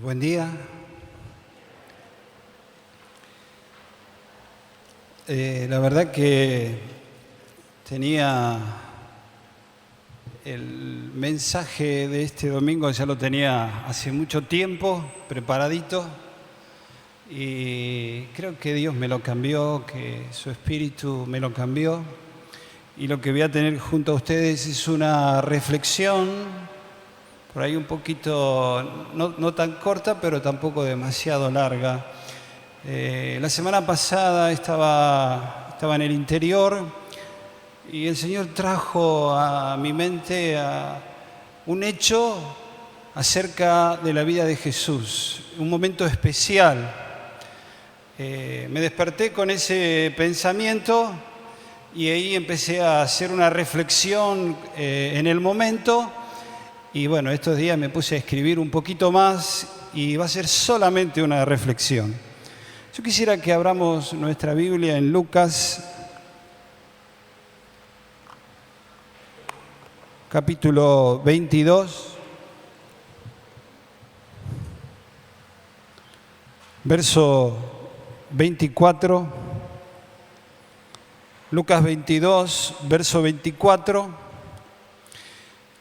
Buen día. La verdad que tenía el mensaje de este domingo, ya lo tenía hace mucho tiempo preparadito y creo que Dios me lo cambió, que su espíritu me lo cambió y lo que voy a tener junto a ustedes es una reflexión por ahí un poquito, no tan corta, pero tampoco demasiado larga. La semana pasada estaba en el interior y el Señor trajo a mi mente un hecho acerca de la vida de Jesús, un momento especial. Me desperté con ese pensamiento y ahí empecé a hacer una reflexión en el momento. Y bueno, estos días me puse a escribir un poquito más y va a ser solamente una reflexión. Yo quisiera que abramos nuestra Biblia en Lucas, capítulo 22, verso 24. Lucas 22, verso 24.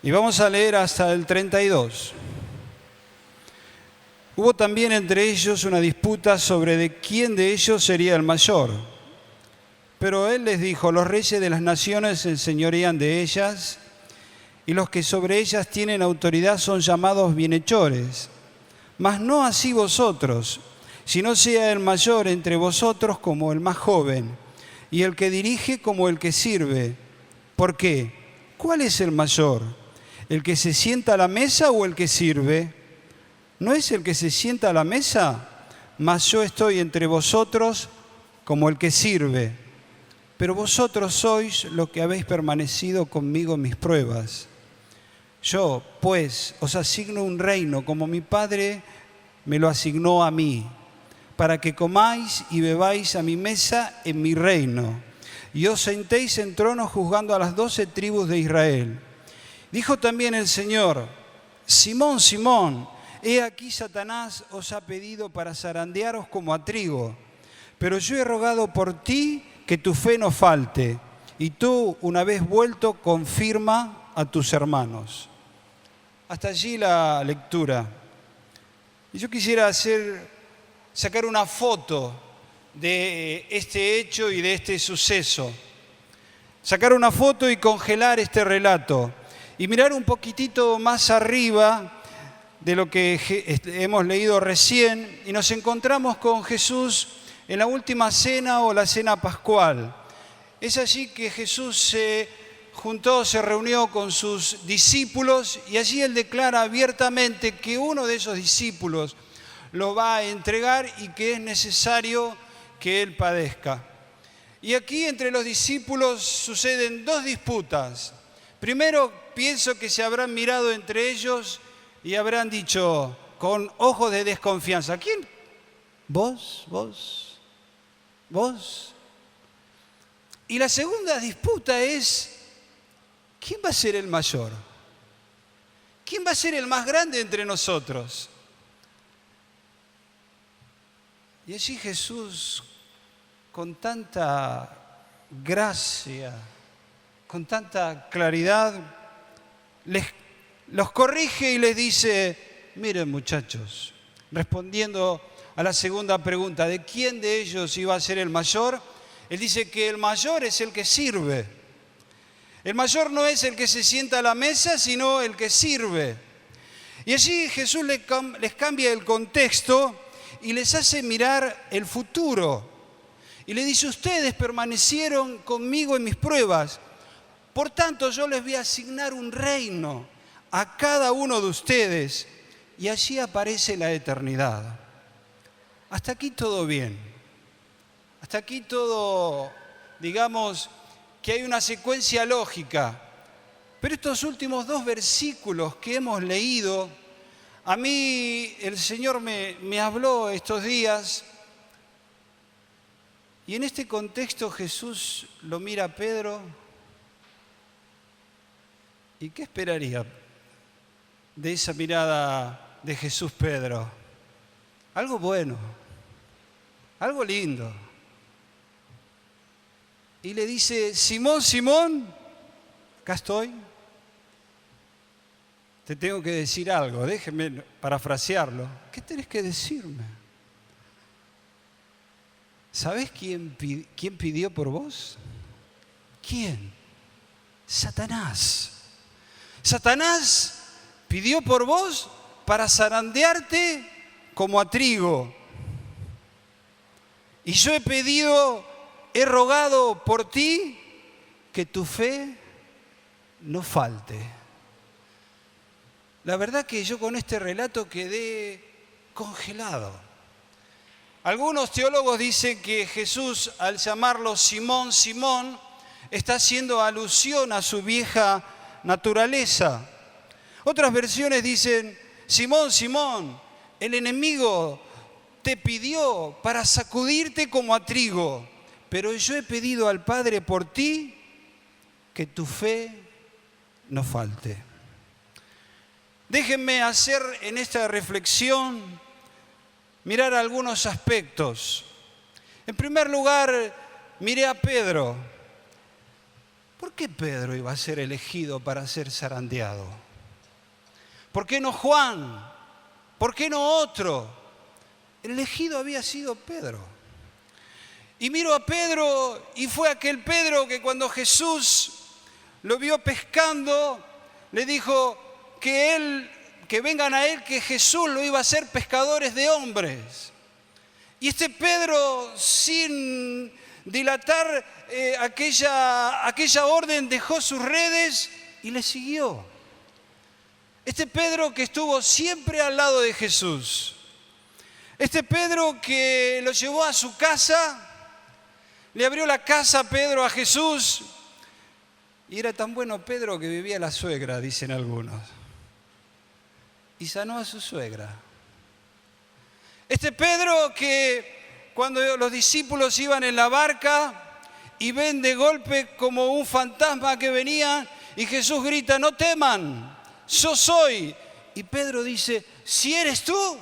Y vamos a leer hasta el 32. Hubo también entre ellos una disputa sobre de quién de ellos sería el mayor. Pero él les dijo: los reyes de las naciones se enseñorean de ellas, y los que sobre ellas tienen autoridad son llamados bienhechores. Mas no así vosotros, sino sea el mayor entre vosotros como el más joven, y el que dirige como el que sirve. ¿Por qué? ¿Cuál es el mayor? ¿El que se sienta a la mesa o el que sirve? ¿No es el que se sienta a la mesa? Mas yo estoy entre vosotros como el que sirve. Pero vosotros sois los que habéis permanecido conmigo en mis pruebas. Yo, pues, os asigno un reino como mi Padre me lo asignó a mí, para que comáis y bebáis a mi mesa en mi reino, y os sentéis en tronos juzgando a las 12 tribus de Israel. Dijo también el Señor: Simón, Simón, he aquí Satanás os ha pedido para zarandearos como a trigo, pero yo he rogado por ti que tu fe no falte, y tú, una vez vuelto, confirma a tus hermanos. Hasta allí la lectura. Y yo quisiera sacar una foto de este hecho y de este suceso. Sacar una foto y congelar este relato. Y mirar un poquitito más arriba de lo que hemos leído recién, y nos encontramos con Jesús en la última cena o la cena pascual. Es allí que Jesús se reunió con sus discípulos, y allí Él declara abiertamente que uno de esos discípulos lo va a entregar y que es necesario que Él padezca. Y aquí entre los discípulos suceden dos disputas. Primero, pienso que se habrán mirado entre ellos y habrán dicho con ojos de desconfianza: ¿quién? ¿Vos? Y la segunda disputa es: ¿quién va a ser el mayor? ¿Quién va a ser el más grande entre nosotros? Y allí Jesús, con tanta gracia, con tanta claridad, los corrige y les dice: miren, muchachos, respondiendo a la segunda pregunta, ¿de quién de ellos iba a ser el mayor? Él dice que el mayor es el que sirve. El mayor no es el que se sienta a la mesa, sino el que sirve. Y allí Jesús les cambia el contexto y les hace mirar el futuro. Y le dice: ustedes permanecieron conmigo en mis pruebas, por tanto yo les voy a asignar un reino a cada uno de ustedes, y allí aparece la eternidad. Hasta aquí todo bien. Hasta aquí todo, digamos, que hay una secuencia lógica. Pero estos últimos dos versículos que hemos leído, a mí el Señor me habló estos días, y en este contexto Jesús lo mira a Pedro. ¿Y qué esperaría de esa mirada de Jesús, Pedro? algo bueno, algo lindo. Y le dice, Simón, Simón, acá estoy. Te tengo que decir algo, déjeme parafrasearlo. ¿Qué tenés que decirme? ¿Sabés quién pidió por vos? ¿Quién? Satanás. Satanás pidió por vos para zarandearte como a trigo. Y yo he rogado por ti que tu fe no falte. La verdad que yo con este relato quedé congelado. Algunos teólogos dicen que Jesús, al llamarlo Simón, Simón, está haciendo alusión a su vieja naturaleza. Otras versiones dicen, Simón, Simón, el enemigo te pidió para sacudirte como a trigo, pero yo he pedido al Padre por ti que tu fe no falte. Déjenme hacer en esta reflexión, mirar algunos aspectos. En primer lugar, miré a Pedro. ¿Por qué Pedro iba a ser elegido para ser zarandeado? ¿Por qué no Juan? ¿Por qué no otro? El elegido había sido Pedro. Y miro a Pedro y fue aquel Pedro que cuando Jesús lo vio pescando, le dijo que vengan a él, que Jesús lo iba a hacer pescadores de hombres. Y este Pedro, sin dilatar aquella orden, dejó sus redes y le siguió. Este Pedro que estuvo siempre al lado de Jesús. Este Pedro que lo llevó a su casa, le abrió la casa Pedro a Jesús. Y era tan bueno Pedro que vivía la suegra, dicen algunos. Y sanó a su suegra. Este Pedro que cuando los discípulos iban en la barca y ven de golpe como un fantasma que venía y Jesús grita, no teman, yo soy. Y Pedro dice, si eres tú,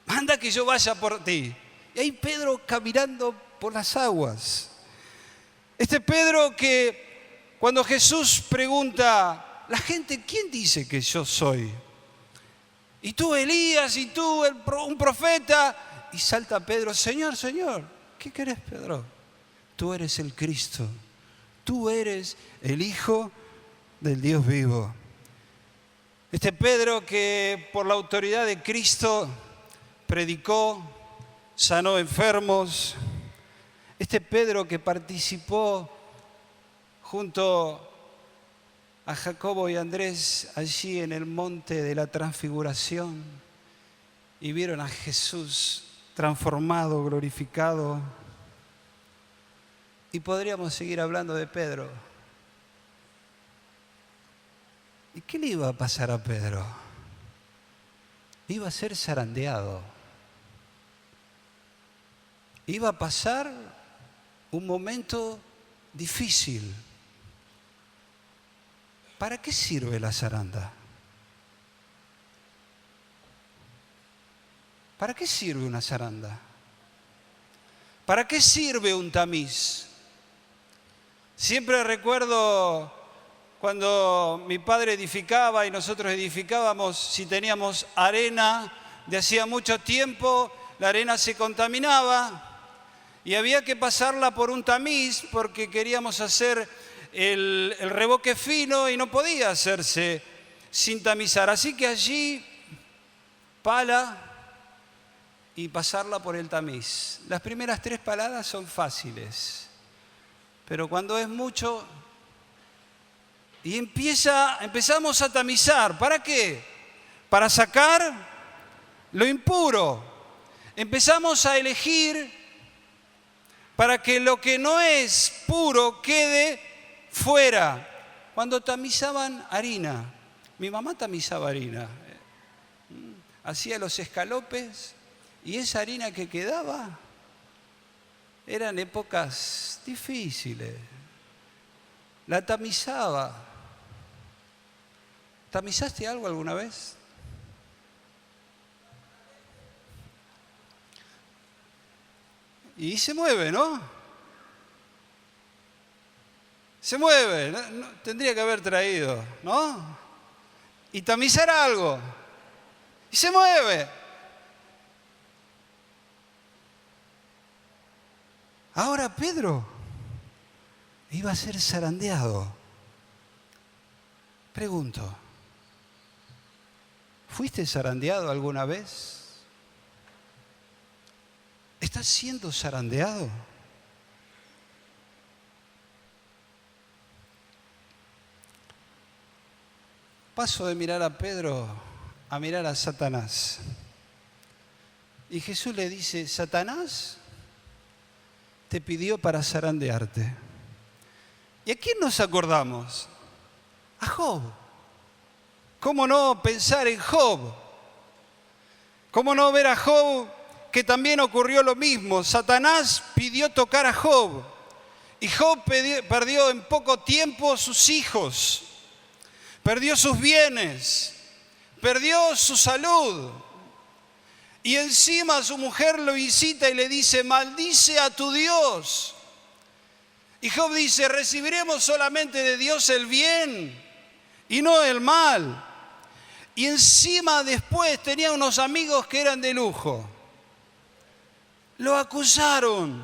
manda que yo vaya por ti. Y ahí Pedro caminando por las aguas. Este Pedro que cuando Jesús pregunta, la gente, ¿quién dice que yo soy? Y tú Elías, y tú un profeta. Y salta Pedro, Señor, Señor, ¿qué querés, Pedro? Tú eres el Cristo, tú eres el Hijo del Dios vivo. Este Pedro que por la autoridad de Cristo predicó, sanó enfermos. Este Pedro que participó junto a Jacobo y Andrés allí en el monte de la transfiguración y vieron a Jesús transformado, glorificado. Y podríamos seguir hablando de Pedro. ¿Y qué le iba a pasar a Pedro? Iba a ser zarandeado. Iba a pasar un momento difícil. ¿Para qué sirve la zaranda? ¿Para qué sirve una zaranda? ¿Para qué sirve un tamiz? Siempre recuerdo cuando mi padre edificaba y nosotros edificábamos, si teníamos arena de hacía mucho tiempo, la arena se contaminaba y había que pasarla por un tamiz porque queríamos hacer el revoque fino y no podía hacerse sin tamizar. Así que allí, pala y pasarla por el tamiz. Las primeras 3 paladas son fáciles, pero cuando es mucho y empezamos a tamizar. ¿Para qué? Para sacar lo impuro. Empezamos a elegir para que lo que no es puro quede fuera. Cuando tamizaban harina, mi mamá tamizaba harina, hacía los escalopes y esa harina que quedaba eran épocas difíciles. La tamizaba. ¿Tamizaste algo alguna vez? y se mueve, ¿no? Se mueve, tendría que haber traído, ¿no? Y tamizar algo. Y se mueve. Ahora Pedro iba a ser zarandeado. Pregunto, ¿fuiste zarandeado alguna vez? ¿Estás siendo zarandeado? Paso de mirar a Pedro a mirar a Satanás. Y Jesús le dice, Satanás te pidió para zarandearte. ¿Y a quién nos acordamos? A Job. ¿Cómo no pensar en Job? ¿Cómo no ver a Job que también ocurrió lo mismo? Satanás pidió tocar a Job y Job perdió en poco tiempo sus hijos, perdió sus bienes, perdió su salud. Y encima su mujer lo visita y le dice, maldice a tu Dios. Y Job dice, recibiremos solamente de Dios el bien y no el mal. Y encima después tenía unos amigos que eran de lujo. Lo acusaron.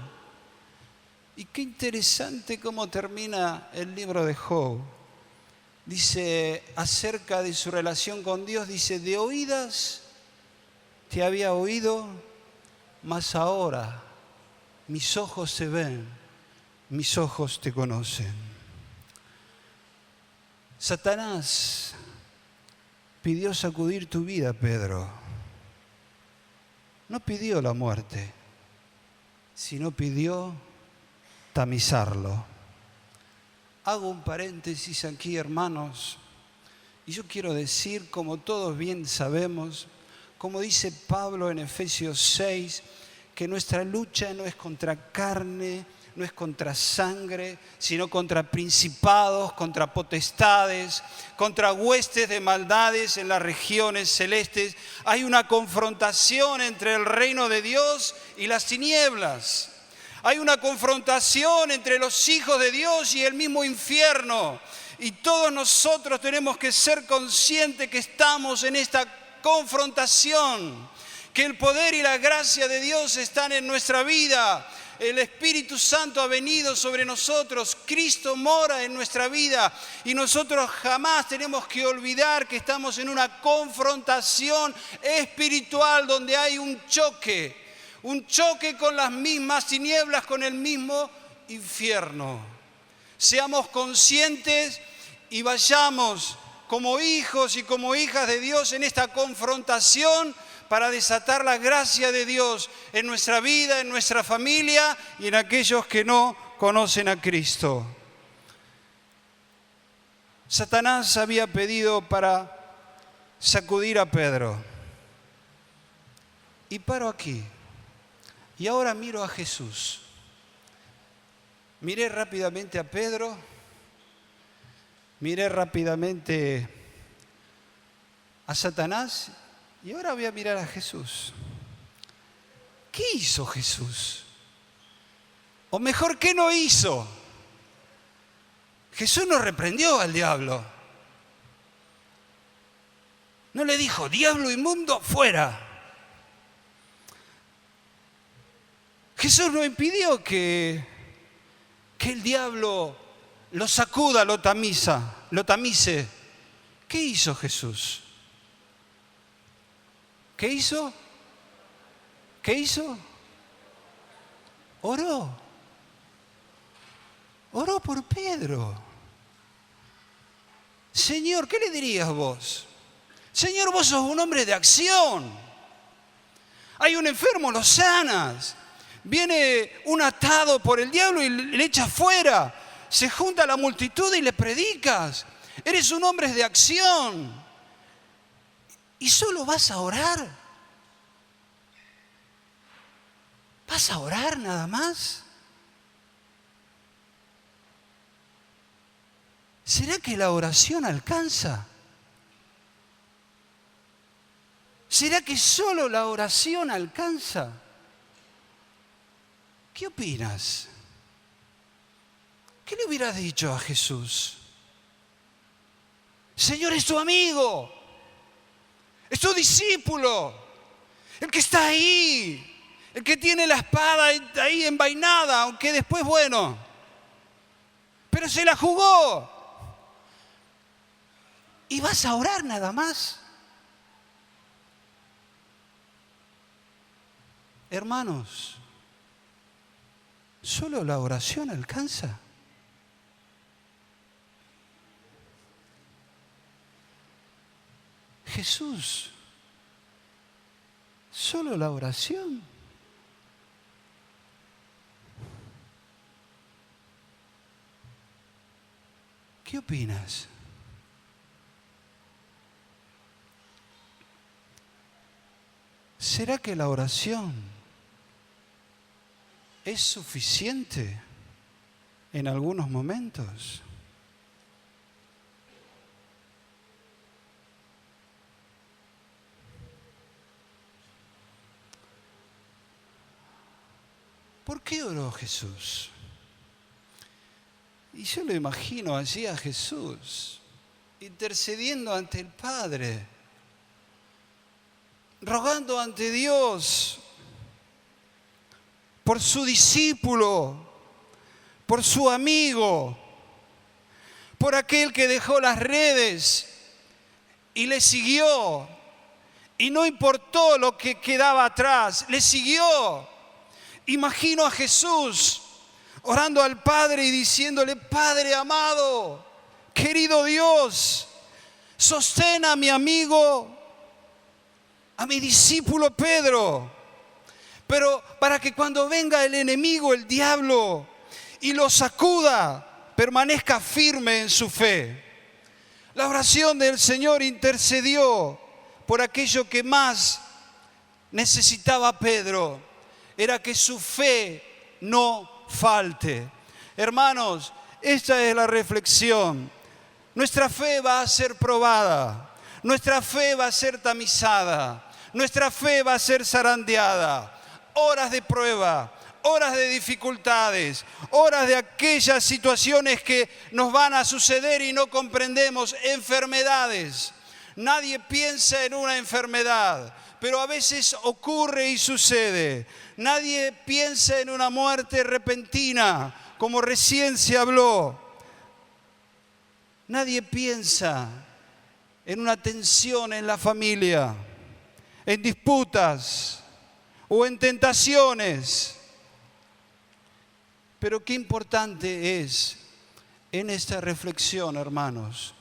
Y qué interesante cómo termina el libro de Job. Dice, acerca de su relación con Dios, dice, de oídas te había oído, mas ahora mis ojos se ven, mis ojos te conocen. Satanás pidió sacudir tu vida, Pedro. No pidió la muerte, sino pidió tamizarlo. Hago un paréntesis aquí, hermanos, y yo quiero decir, como todos bien sabemos, como dice Pablo en Efesios 6, que nuestra lucha no es contra carne, no es contra sangre, sino contra principados, contra potestades, contra huestes de maldades en las regiones celestes. Hay una confrontación entre el reino de Dios y las tinieblas. Hay una confrontación entre los hijos de Dios y el mismo infierno. Y todos nosotros tenemos que ser conscientes que estamos en esta confrontación, que el poder y la gracia de Dios están en nuestra vida. El Espíritu Santo ha venido sobre nosotros, Cristo mora en nuestra vida y nosotros jamás tenemos que olvidar que estamos en una confrontación espiritual donde hay un choque con las mismas tinieblas, con el mismo infierno. Seamos conscientes y vayamos como hijos y como hijas de Dios en esta confrontación para desatar la gracia de Dios en nuestra vida, en nuestra familia y en aquellos que no conocen a Cristo. Satanás había pedido para sacudir a Pedro. Y paro aquí. Y ahora miro a Jesús. Miré rápidamente a Pedro. Miré rápidamente a Satanás. Y ahora voy a mirar a Jesús. ¿Qué hizo Jesús? O mejor, ¿qué no hizo? Jesús no reprendió al diablo. No le dijo, diablo inmundo, fuera. Jesús no impidió que el diablo lo sacuda, lo tamice. ¿Qué hizo Jesús? ¿Qué hizo? ¿Qué hizo? Oró. Oró por Pedro. Señor, ¿qué le dirías vos? Señor, vos sos un hombre de acción. Hay un enfermo, lo sanas. Viene un atado por el diablo y le echas fuera. Se junta la multitud y le predicas. Eres un hombre de acción. ¿Y solo vas a orar? ¿Vas a orar nada más? ¿Será que la oración alcanza? ¿Será que solo la oración alcanza? ¿qué opinas? ¿Qué le hubieras dicho a Jesús? Señor, es tu amigo, es tu discípulo, el que está ahí, el que tiene la espada ahí envainada, aunque después, bueno, pero se la jugó. ¿Y vas a orar nada más? Hermanos, ¿solo la oración alcanza? Jesús, ¿solo la oración? ¿Qué opinas? ¿Será que la oración es suficiente en algunos momentos? ¿Por qué oró Jesús? Y yo lo imagino allí a Jesús, intercediendo ante el Padre, rogando ante Dios por su discípulo, por su amigo, por aquel que dejó las redes y le siguió, y no importó lo que quedaba atrás, le siguió. Imagino a Jesús orando al Padre y diciéndole: Padre amado, querido Dios, sostén a mi amigo, a mi discípulo Pedro, pero para que cuando venga el enemigo, el diablo, y lo sacuda, permanezca firme en su fe. La oración del Señor intercedió por aquello que más necesitaba Pedro, era que su fe no falte. Hermanos, esta es la reflexión. Nuestra fe va a ser probada, nuestra fe va a ser tamizada, nuestra fe va a ser zarandeada. Horas de prueba, horas de dificultades, horas de aquellas situaciones que nos van a suceder y no comprendemos, enfermedades. Nadie piensa en una enfermedad, pero a veces ocurre y sucede. Nadie piensa en una muerte repentina, como recién se habló. Nadie piensa en una tensión en la familia, en disputas o en tentaciones. Pero qué importante es en esta reflexión, hermanos,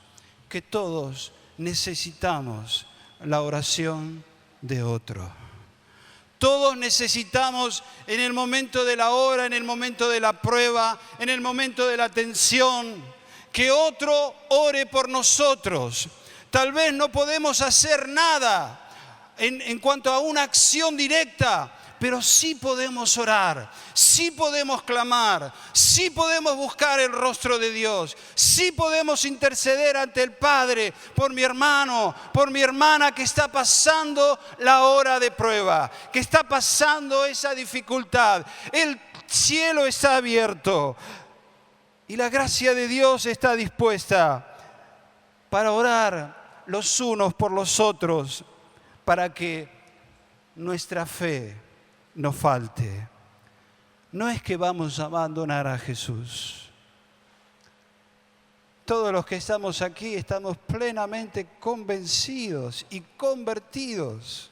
que todos necesitamos la oración de otro. Todos necesitamos en el momento de la hora, en el momento de la prueba, en el momento de la tensión, que otro ore por nosotros. Tal vez no podemos hacer nada en cuanto a una acción directa, pero sí podemos orar, sí podemos clamar, sí podemos buscar el rostro de Dios, sí podemos interceder ante el Padre por mi hermano, por mi hermana que está pasando la hora de prueba, que está pasando esa dificultad. El cielo está abierto y la gracia de Dios está dispuesta para orar los unos por los otros, para que nuestra fe no falte. No es que vamos a abandonar a Jesús. Todos los que estamos aquí estamos plenamente convencidos y convertidos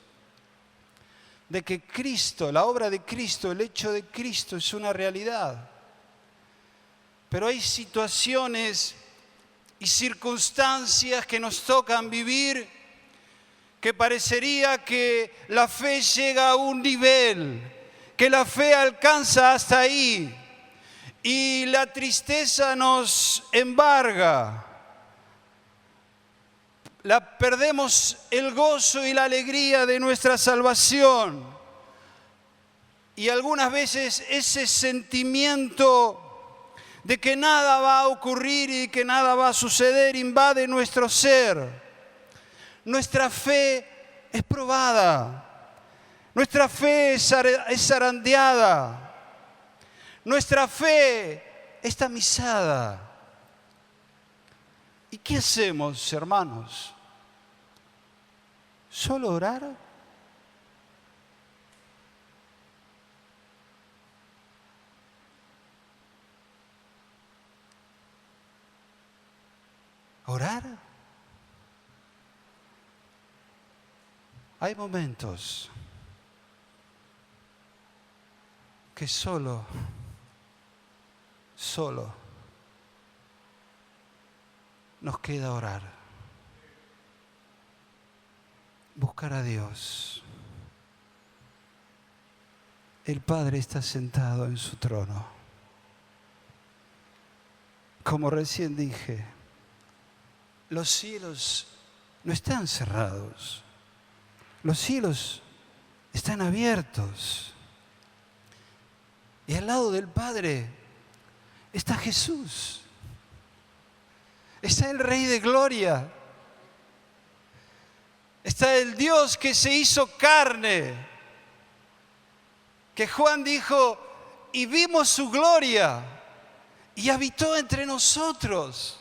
de que Cristo, la obra de Cristo, el hecho de Cristo es una realidad. Pero hay situaciones y circunstancias que nos tocan vivir que parecería que la fe llega a un nivel, que la fe alcanza hasta ahí y la tristeza nos embarga. Perdemos el gozo y la alegría de nuestra salvación. Y algunas veces ese sentimiento de que nada va a ocurrir y que nada va a suceder invade nuestro ser. Nuestra fe es probada, nuestra fe es zarandeada, nuestra fe está misada. ¿Y qué hacemos, hermanos? ¿Solo orar? ¿Orar? Hay momentos que solo nos queda orar, buscar a Dios. El Padre está sentado en su trono. Como recién dije, los cielos no están cerrados, los cielos están abiertos. Y al lado del Padre está Jesús. Está el Rey de Gloria. Está el Dios que se hizo carne. Que Juan dijo, y vimos su gloria, y habitó entre nosotros.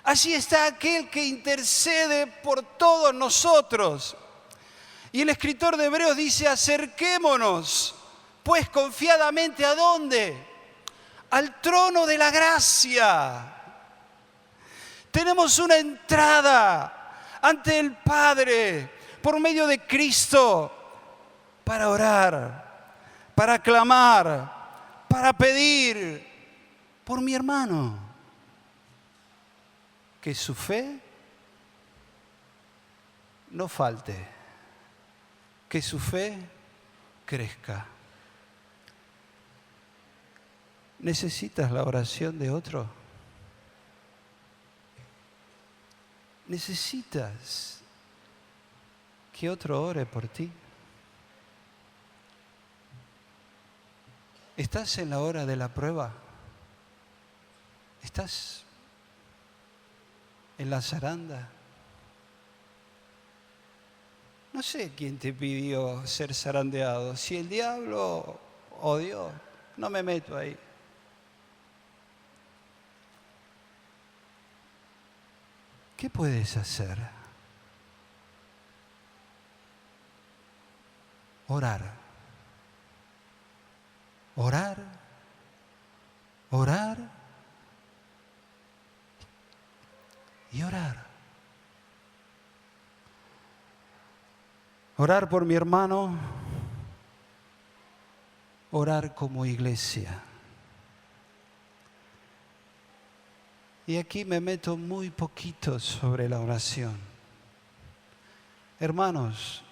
Allí está aquel que intercede por todos nosotros. Y el escritor de Hebreos dice, acerquémonos, pues confiadamente, ¿a dónde? Al trono de la gracia. Tenemos una entrada ante el Padre por medio de Cristo para orar, para clamar, para pedir por mi hermano. Que su fe no falte, que su fe crezca. ¿Necesitas la oración de otro? ¿Necesitas que otro ore por ti? ¿Estás en la hora de la prueba? ¿Estás en la zaranda? No sé quién te pidió ser zarandeado, si el diablo o Dios, no me meto ahí. ¿Qué puedes hacer? Orar. Orar. Orar. Y orar. Orar por mi hermano. Orar como iglesia. Y aquí me meto muy poquito sobre la oración. Hermanos,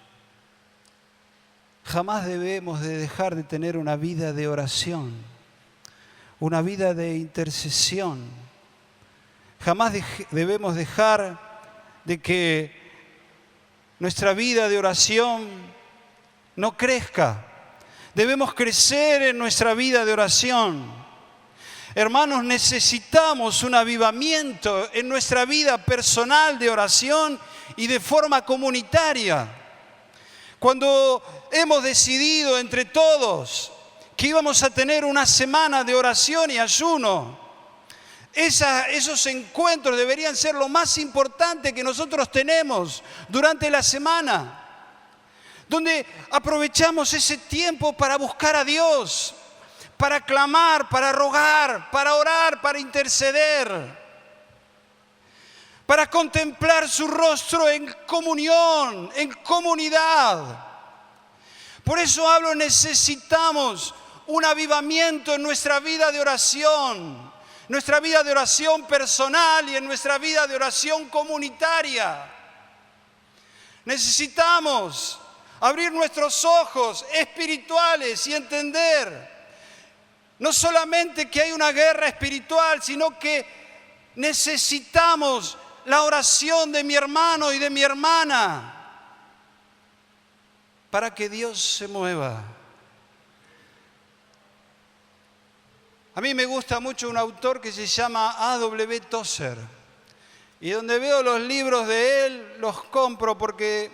jamás debemos de dejar de tener una vida de oración, una vida de intercesión. Jamás debemos dejar de que nuestra vida de oración no crezca. Debemos crecer en nuestra vida de oración. Hermanos, necesitamos un avivamiento en nuestra vida personal de oración y de forma comunitaria. Cuando hemos decidido entre todos que íbamos a tener una semana de oración y ayuno, esos encuentros deberían ser lo más importante que nosotros tenemos durante la semana, donde aprovechamos ese tiempo para buscar a Dios, para clamar, para rogar, para orar, para interceder, para contemplar su rostro en comunión, en comunidad. Por eso hablo, necesitamos un avivamiento en nuestra vida de oración personal y en nuestra vida de oración comunitaria. Necesitamos abrir nuestros ojos espirituales y entender no solamente que hay una guerra espiritual, sino que necesitamos la oración de mi hermano y de mi hermana para que Dios se mueva. A mí me gusta mucho un autor que se llama A.W. Tozer. Y donde veo los libros de él, los compro porque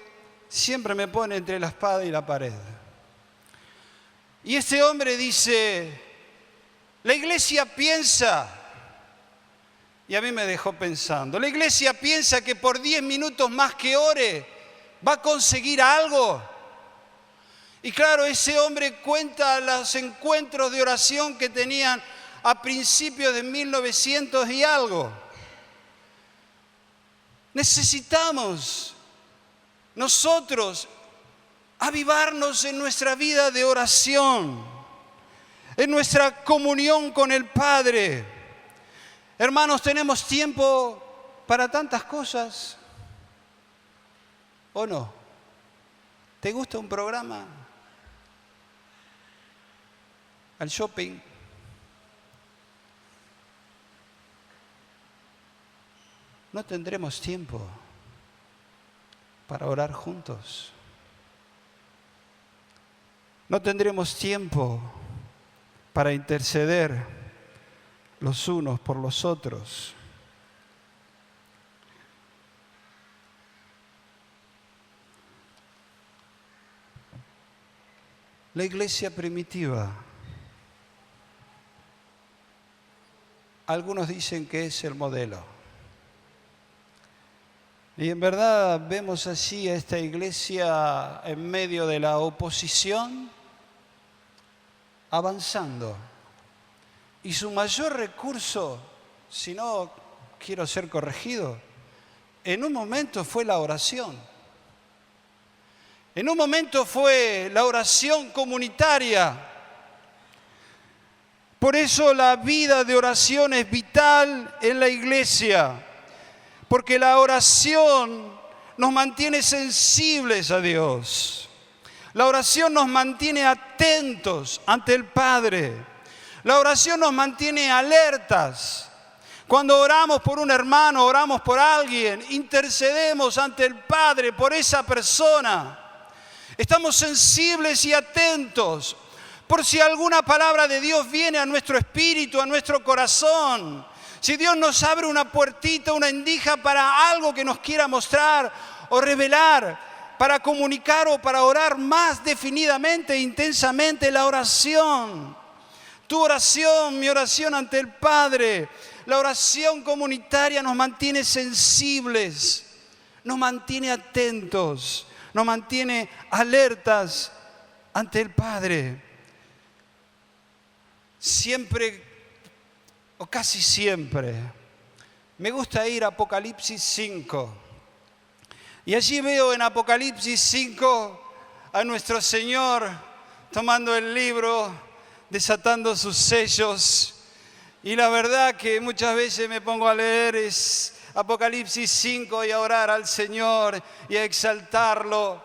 siempre me pone entre la espada y la pared. Y este hombre dice, La iglesia piensa, y a mí me dejó pensando, la iglesia piensa que por 10 minutos más que ore va a conseguir algo. Y claro, ese hombre cuenta los encuentros de oración que tenían a principios de 1900 y algo. Necesitamos nosotros avivarnos en nuestra vida de oración, en nuestra comunión con el Padre. Hermanos, ¿tenemos tiempo para tantas cosas? ¿O no? ¿Te gusta un programa? ¿Al shopping? No tendremos tiempo para orar juntos. No tendremos tiempo para interceder los unos por los otros. La iglesia primitiva, algunos dicen que es el modelo. Y en verdad vemos así a esta iglesia en medio de la oposición, avanzando. Y su mayor recurso, si no quiero ser corregido, en un momento fue la oración. En un momento fue la oración comunitaria. Por eso la vida de oración es vital en la iglesia. Porque la oración nos mantiene sensibles a Dios. La oración nos mantiene atentos ante el Padre. La oración nos mantiene alertas. Cuando oramos por un hermano, oramos por alguien, intercedemos ante el Padre por esa persona. Estamos sensibles y atentos por si alguna palabra de Dios viene a nuestro espíritu, a nuestro corazón. Si Dios nos abre una puertita, una endija para algo que nos quiera mostrar o revelar, para comunicar o para orar más definidamente e intensamente, la oración. Tu oración, mi oración ante el Padre, la oración comunitaria nos mantiene sensibles, nos mantiene atentos, nos mantiene alertas ante el Padre. Siempre o casi siempre, me gusta ir a Apocalipsis 5. Y allí veo en Apocalipsis 5 a nuestro Señor tomando el libro, desatando sus sellos. Y la verdad que muchas veces me pongo a leer es Apocalipsis 5 y a orar al Señor y a exaltarlo.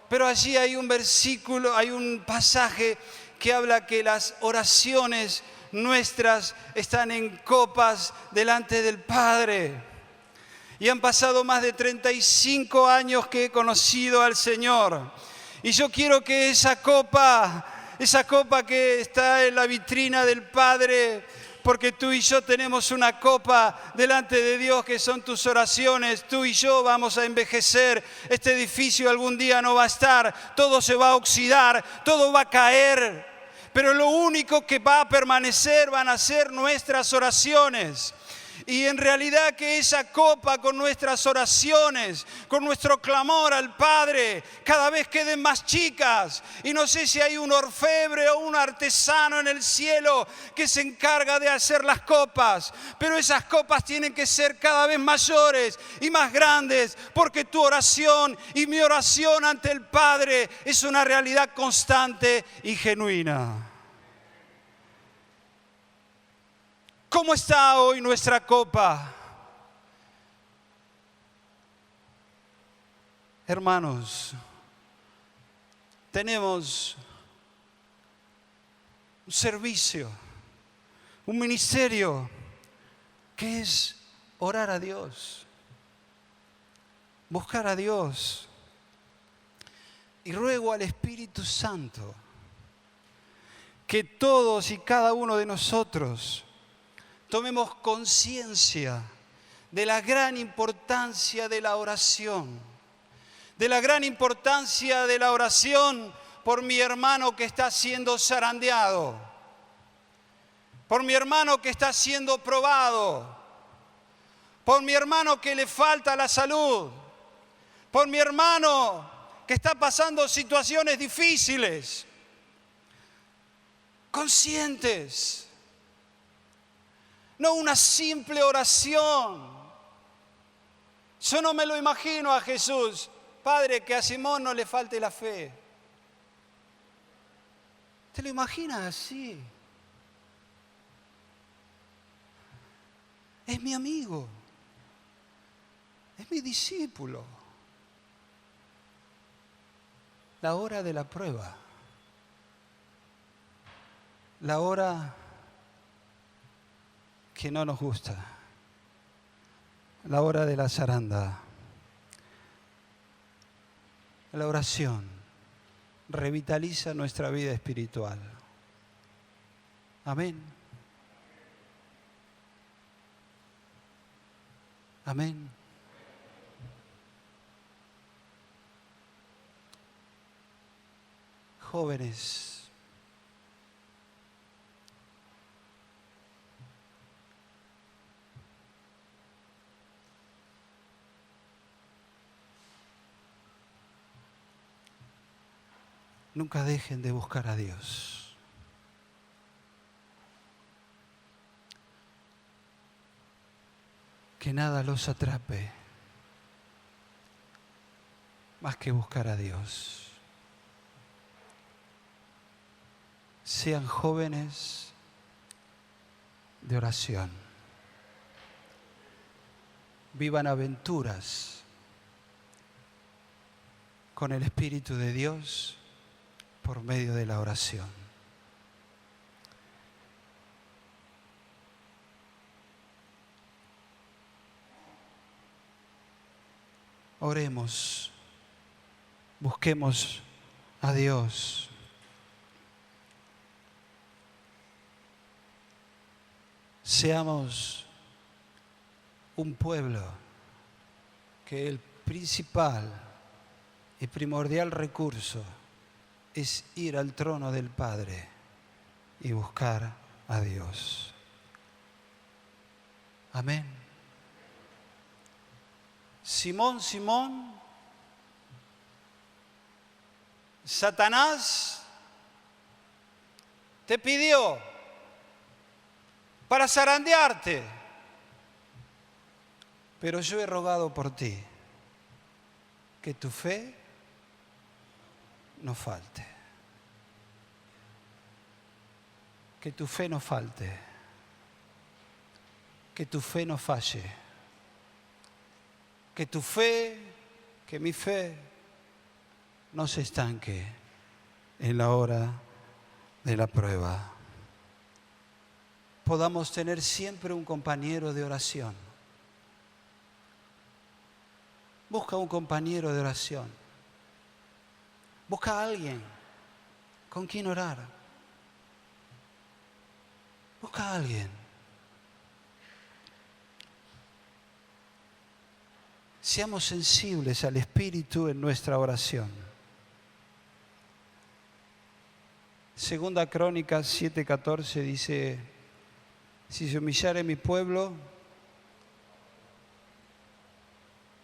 Pero allí hay un versículo, hay un pasaje que habla que las oraciones nuestras están en copas delante del Padre. Y han pasado más de 35 años que he conocido al Señor. Y yo quiero que esa copa que está en la vitrina del Padre, porque tú y yo tenemos una copa delante de Dios que son tus oraciones. Tú y yo vamos a envejecer. Este edificio algún día no va a estar. Todo se va a oxidar, todo va a caer. Pero lo único que va a permanecer van a ser nuestras oraciones. Y en realidad que esa copa con nuestras oraciones, con nuestro clamor al Padre, cada vez queden más chicas. Y no sé si hay un orfebre o un artesano en el cielo que se encarga de hacer las copas. Pero esas copas tienen que ser cada vez mayores y más grandes, porque tu oración y mi oración ante el Padre es una realidad constante y genuina. ¿Cómo está hoy nuestra copa? Hermanos, tenemos un servicio, un ministerio que es orar a Dios, buscar a Dios. Y ruego al Espíritu Santo que todos y cada uno de nosotros tomemos conciencia de la gran importancia de la oración, de la gran importancia de la oración por mi hermano que está siendo zarandeado. por mi hermano que está siendo probado, por mi hermano que le falta la salud, por mi hermano que está pasando situaciones difíciles. Conscientes, no una simple oración. Yo no me lo imagino a Jesús, Padre, que a Simón no le falte la fe. ¿Te lo imaginas así? Es mi amigo, es mi discípulo. La hora de la prueba, la hora que no nos gusta, la hora de la zaranda. La oración revitaliza nuestra vida espiritual. Amén. Amén. Jóvenes, nunca dejen de buscar a Dios. Que nada los atrape más que buscar a Dios. Sean jóvenes de oración. Vivan aventuras con el Espíritu de Dios por medio de la oración. Oremos, busquemos a Dios. Seamos un pueblo que el principal y primordial recurso es ir al trono del Padre y buscar a Dios. Amén. Simón, Simón, Satanás te pidió para zarandearte, pero yo he rogado por ti que tu fe no falte. Que tu fe no falte. Que tu fe no falle. Que tu fe, que mi fe no se estanque en la hora de la prueba. Podamos tener siempre un compañero de oración. Busca un compañero de oración. Busca a alguien con quien orar. Busca a alguien. Seamos sensibles al Espíritu en nuestra oración. Segunda Crónicas 7:14 dice: si se humillare mi pueblo,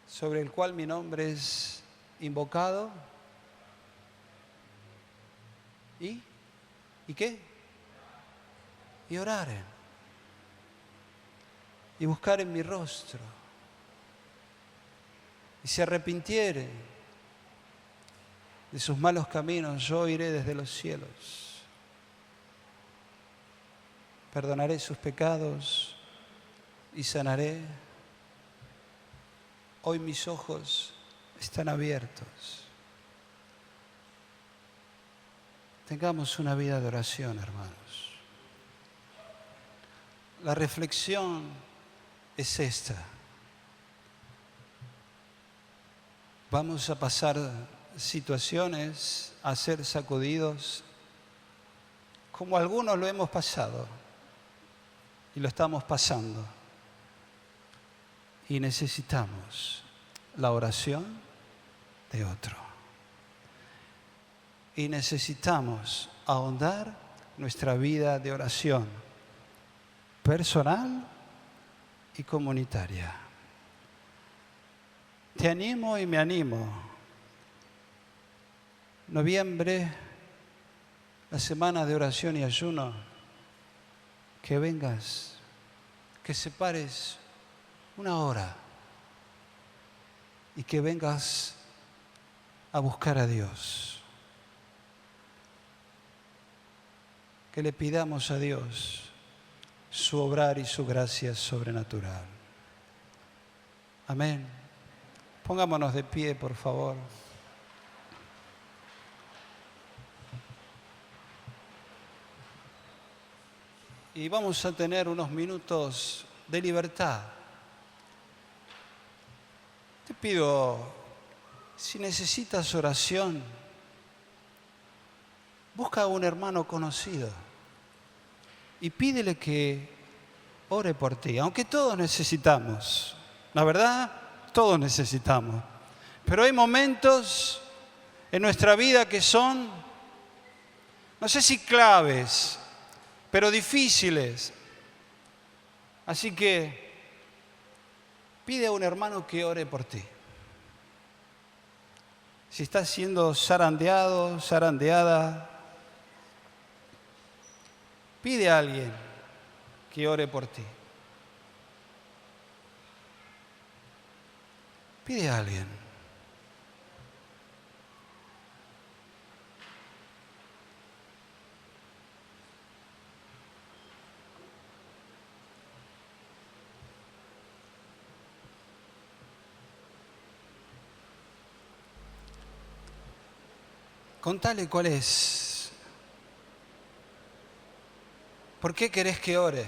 sobre el cual mi nombre es invocado, ¿y qué? Y oraren, y buscaren mi rostro, y se arrepintieren de sus malos caminos, yo iré desde los cielos, perdonaré sus pecados y sanaré. Hoy mis ojos están abiertos. Tengamos una vida de oración, hermanos. La reflexión es esta. Vamos a pasar situaciones, a ser sacudidos, como algunos lo hemos pasado y lo estamos pasando. Y necesitamos la oración de otro. Y necesitamos ahondar nuestra vida de oración personal y comunitaria. Te animo y me animo. Noviembre, la semana de oración y ayuno, que vengas, que separes una hora y que vengas a buscar a Dios. Que le pidamos a Dios su obrar y su gracia sobrenatural. Amén. Pongámonos de pie, por favor. Y vamos a tener unos minutos de libertad. Te pido, si necesitas oración, busca a un hermano conocido y pídele que ore por ti. Aunque todos necesitamos, la verdad, todos necesitamos. Pero hay momentos en nuestra vida que son, no sé si claves, pero difíciles. Así que pide a un hermano que ore por ti. Si estás siendo zarandeado, zarandeada, pide a alguien que ore por ti. Pide a alguien. Contale cuál es. ¿Por qué querés que ore?